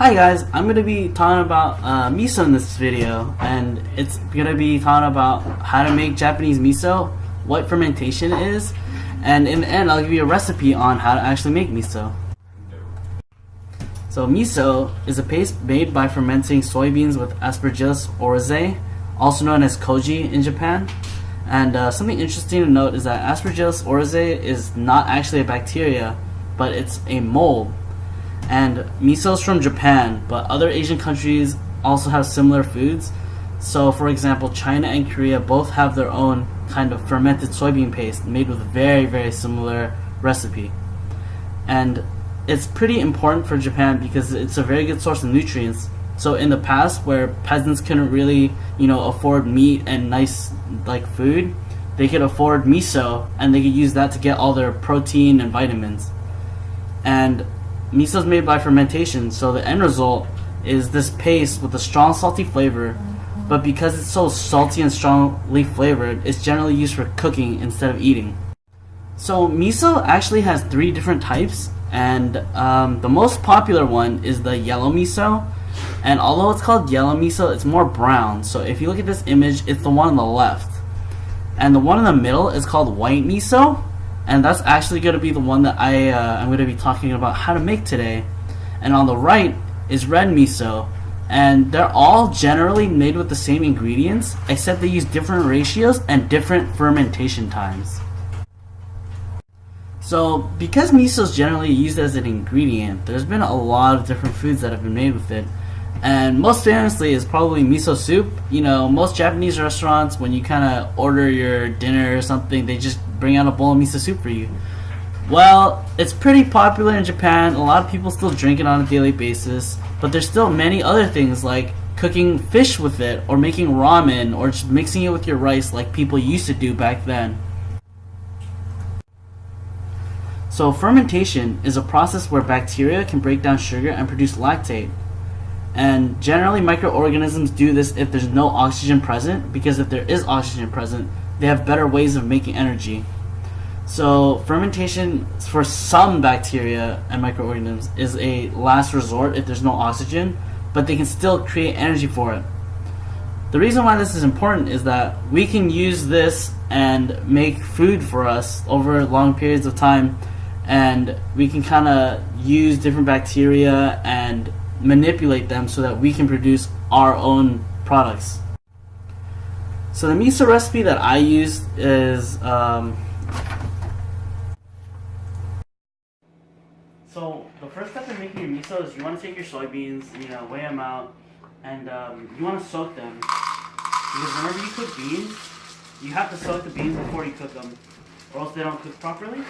Hi guys, I'm going to be talking about miso in this video, and it's going to be talking about how to make Japanese miso, what fermentation is, and in the end I'll give you a recipe on how to actually make miso. So miso is a paste made by fermenting soybeans with Aspergillus oryzae, also known as koji in Japan. And something interesting to note is that Aspergillus oryzae is not actually a bacteria, but it's a mold. And miso is from Japan, but other Asian countries also have similar foods. So, for example, China and Korea both have their own kind of fermented soybean paste made with a very, very similar recipe. And it's pretty important for Japan because it's a very good source of nutrients. So in the past, where peasants couldn't really, afford meat and nice food, they could afford miso, and they could use that to get all their protein and vitamins. And miso is made by fermentation, so the end result is this paste with a strong salty flavor, but because it's so salty and strongly flavored, it's generally used for cooking instead of eating. So miso actually has 3 different types, and the most popular one is the yellow miso. And although it's called yellow miso, it's more brown. So if you look at this image, it's the one on the left. And the one in the middle is called white miso. And that's actually going to be the one that I'm going to be talking about how to make today. And on the right is red miso. And they're all generally made with the same ingredients, except they use different ratios and different fermentation times. So because miso is generally used as an ingredient, there's been a lot of different foods that have been made with it. And most famously is probably miso soup. Most Japanese restaurants, when you kind of order your dinner or something, they just bring out a bowl of miso soup for you. Well, it's pretty popular in Japan. A lot of people still drink it on a daily basis, but there's still many other things like cooking fish with it, or making ramen, or just mixing it with your rice like people used to do back then. So fermentation is a process where bacteria can break down sugar and produce lactate. And generally microorganisms do this if there's no oxygen present, because if there is oxygen present, they have better ways of making energy. So fermentation for some bacteria and microorganisms is a last resort if there's no oxygen, but they can still create energy for it. The reason why this is important is that we can use this and make food for us over long periods of time, and we can kind of use different bacteria and manipulate them so that we can produce our own products. So the miso recipe that I used is so the first step in making your miso is you want to take your soybeans, weigh them out, and you want to soak them, because whenever you cook beans, you have to soak the beans before you cook them, or else they don't cook properly.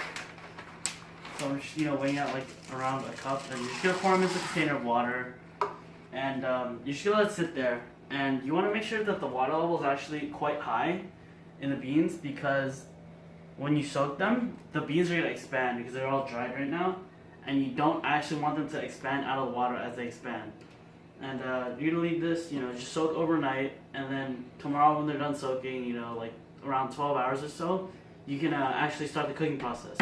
So I'm just weighing out around a cup, and you're just gonna pour them into a container of water, and you're just gonna let it sit there. And you want to make sure that the water level is actually quite high in the beans, because when you soak them, the beans are gonna expand because they're all dried right now, and you don't actually want them to expand out of the water as they expand. And you're gonna leave this, just soak overnight, and then tomorrow when they're done soaking, around 12 hours or so, you can actually start the cooking process.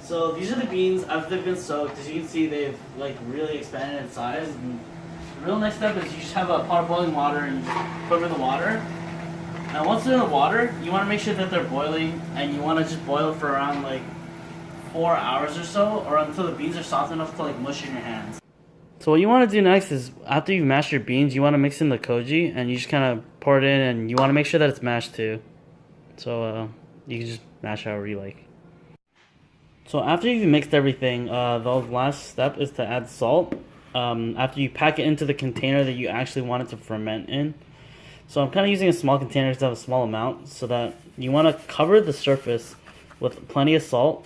So these are the beans after they've been soaked. As you can see, they've really expanded in size. And the real next step is you just have a pot of boiling water and you just put them in the water. Now once they're in the water, you want to make sure that they're boiling, and you want to just boil for around 4 hours or so, or until the beans are soft enough to mush in your hands. So what you want to do next is, after you've mashed your beans, you want to mix in the koji, and you just kind of pour it in, and you want to make sure that it's mashed too. So you can just mash however you like. So after you've mixed everything, the last step is to add salt. After you pack it into the container that you actually want it to ferment in. So I'm kind of using a small container because I have a small amount, so that you want to cover the surface with plenty of salt.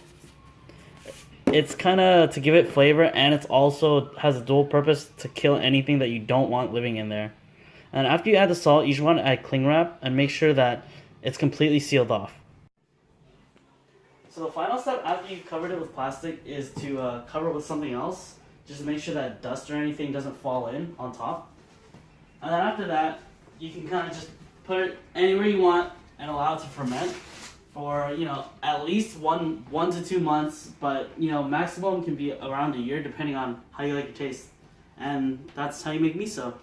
It's kind of to give it flavor, and it's also has a dual purpose to kill anything that you don't want living in there. And after you add the salt, you just want to add cling wrap and make sure that it's completely sealed off. So the final step after you've covered it with plastic is to cover it with something else, just to make sure that dust or anything doesn't fall in on top. And then after that, you can kind of just put it anywhere you want and allow it to ferment for at least 1 to 2 months, but maximum can be around a year depending on how you like your taste. and that's how you make miso.